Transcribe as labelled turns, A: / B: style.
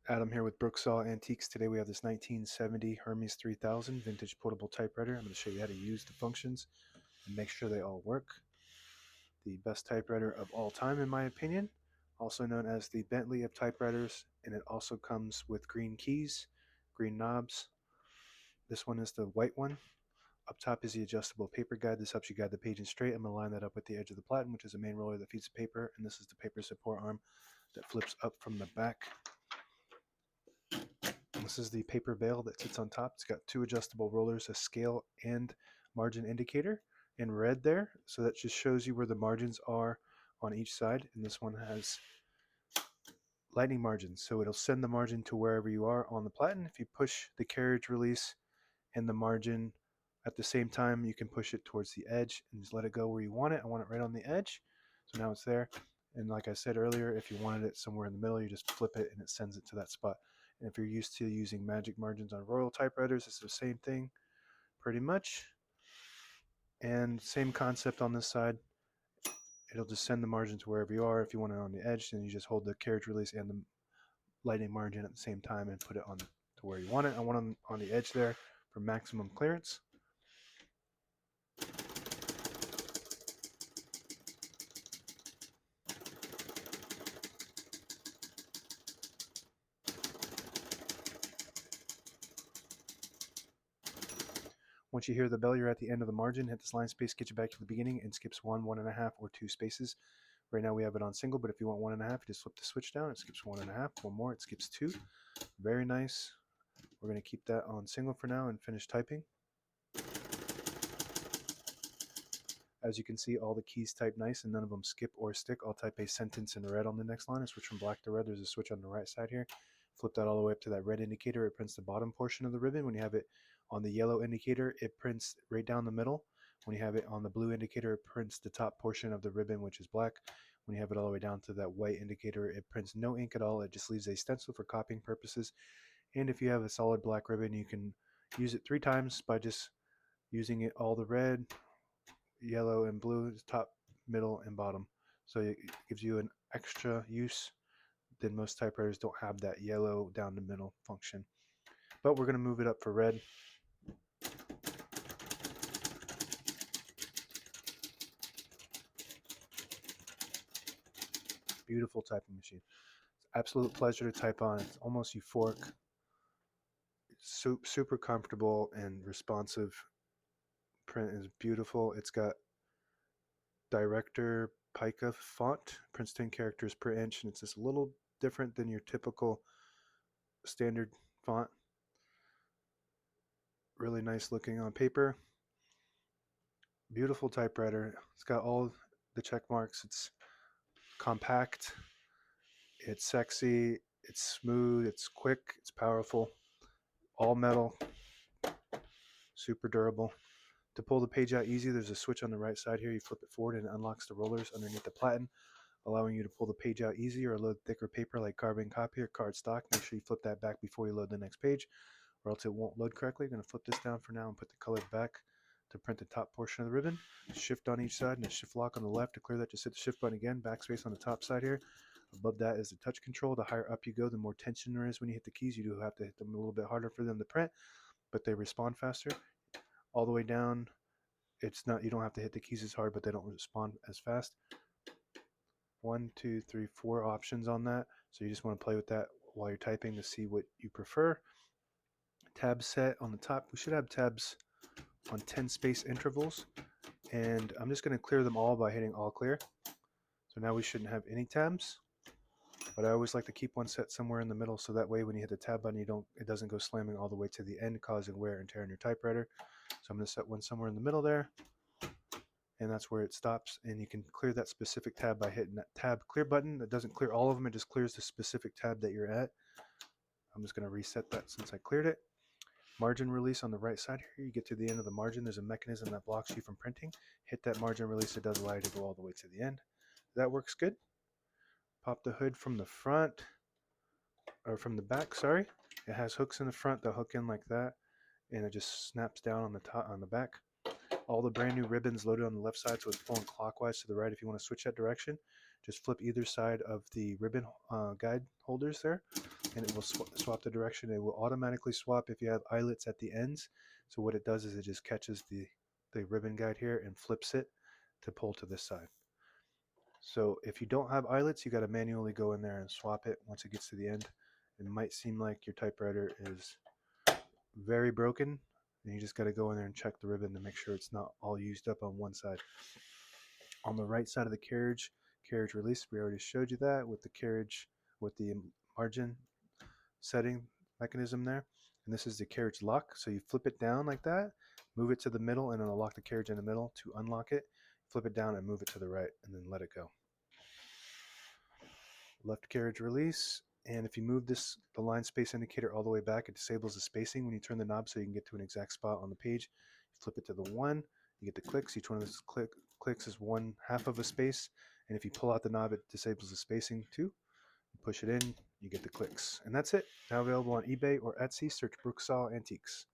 A: Adam here with Brooksaw Antiques. Today we have this 1970 Hermes 3000 vintage portable typewriter. I'm going to show you how to use the functions and make sure they all work. The best typewriter of all time in my opinion, also known as the Bentley of typewriters, and it also comes with green keys, green knobs. This one is the white one. Up top is the adjustable paper guide. This helps you guide the page in straight. I'm going to line that up with the edge of the platen, which is a main roller that feeds the paper, and this is the paper support arm that flips up from the back. This is the paper bail that sits on top. It's got two adjustable rollers, a scale and margin indicator in red there. So that just shows you where the margins are on each side. And this one has lightning margins. So it'll send the margin to wherever you are on the platen. If you push the carriage release and the margin at the same time, you can push it towards the edge and just let it go where you want it. I want it right on the edge. So now it's there. And like I said earlier, if you wanted it somewhere in the middle, you just flip it and it sends it to that spot. And if you're used to using magic margins on Royal typewriters, it's the same thing pretty much. And same concept on this side. It'll just send the margin to wherever you are. If you want it on the edge, then you just hold the carriage release and the lightning margin at the same time and put it on to where you want it. I want it on the edge there for maximum clearance. Once you hear the bell, you're at the end of the margin. Hit this line space, get you back to the beginning, and skips 1, 1.5, or 2 spaces. Right now we have it on single, but if you want 1.5, you just flip the switch down. It skips 1.5. One more, it skips 2. Very nice. We're going to keep that on single for now and finish typing. As you can see, all the keys type nice and none of them skip or stick. I'll type a sentence in red on the next line and switch from black to red. There's a switch on the right side here. Flip that all the way up to that red indicator. It prints the bottom portion of the ribbon. When you have it on the yellow indicator, it prints right down the middle. When you have it on the blue indicator, it prints the top portion of the ribbon, which is black. When you have it all the way down to that white indicator, it prints no ink at all. It just leaves a stencil for copying purposes. And if you have a solid black ribbon, you can use it 3 times by just using it all the red, yellow, and blue, top, middle, and bottom. So it gives you an extra use. Then most typewriters don't have that yellow down the middle function. But we're going to move it up for red. Beautiful typing machine. It's an absolute pleasure to type on. It's almost euphoric. It's super comfortable and responsive. Print is beautiful. It's got director pica font, prints 10 characters per inch, and it's just a little different than your typical standard font. Really nice looking on paper. Beautiful typewriter. It's got all the check marks. It's compact, it's sexy, it's smooth, it's quick, it's powerful, all metal, super durable. To pull the page out easy, there's a switch on the right side here. You flip it forward and it unlocks the rollers underneath the platen, allowing you to pull the page out easy or load thicker paper like carbon copy or cardstock. Make sure you flip that back before you load the next page, or else it won't load correctly. I'm going to flip this down for now and put the color back to print the top portion of the ribbon. Shift on each side and a shift lock on the left. To clear that, just hit the shift button again. Backspace on the top side here. Above that is the touch control. The higher up you go, the more tension there is when you hit the keys. You do have to hit them a little bit harder for them to print, but they respond faster. All the way down, it's not, you don't have to hit the keys as hard, but they don't respond as fast. 1, 2, 3, 4 options on that. So you just want to play with that while you're typing to see what you prefer. Tab set on the top. We should have tabs on 10 space intervals, and I'm just going to clear them all by hitting all clear. So now we shouldn't have any tabs, but I always like to keep one set somewhere in the middle, so that way when you hit the tab button, it doesn't go slamming all the way to the end, causing wear and tear on your typewriter. So I'm going to set one somewhere in the middle there, and that's where it stops. And you can clear that specific tab by hitting that tab clear button. That doesn't clear all of them, it just clears the specific tab that you're at. I'm just going to reset that since I cleared it. Margin release on the right side here. You get to the end of the margin, there's a mechanism that blocks you from printing. Hit that margin release, it does allow you to go all the way to the end. That works good. Pop the hood from the front, or from the back, sorry. It has hooks in the front that hook in like that, and it just snaps down on the top, on the back. All the brand new ribbons loaded on the left side, so it's pulling clockwise to the right if you want to switch that direction. Just flip either side of the ribbon guide holders there, and it will swap the direction. It will automatically swap if you have eyelets at the ends. So what it does is it just catches the ribbon guide here and flips it to pull to this side. So if you don't have eyelets, you got to manually go in there and swap it once it gets to the end. It might seem like your typewriter is very broken, and you just got to go in there and check the ribbon to make sure it's not all used up on one side. On the right side of the carriage release, we already showed you that with the carriage, with the margin setting mechanism there. And this is the carriage lock. So you flip it down like that, move it to the middle, and it'll lock the carriage in the middle. To unlock it, flip it down and move it to the right, and then let it go. Left carriage release. And if you move the line space indicator all the way back, it disables the spacing when you turn the knob so you can get to an exact spot on the page. You flip it to the 1, you get the clicks. Each one of those clicks is 1/2 of a space. And if you pull out the knob, it disables the spacing too. You push it in, you get the clicks. And that's it. Now available on eBay or Etsy. Search Brooksaw Antiques.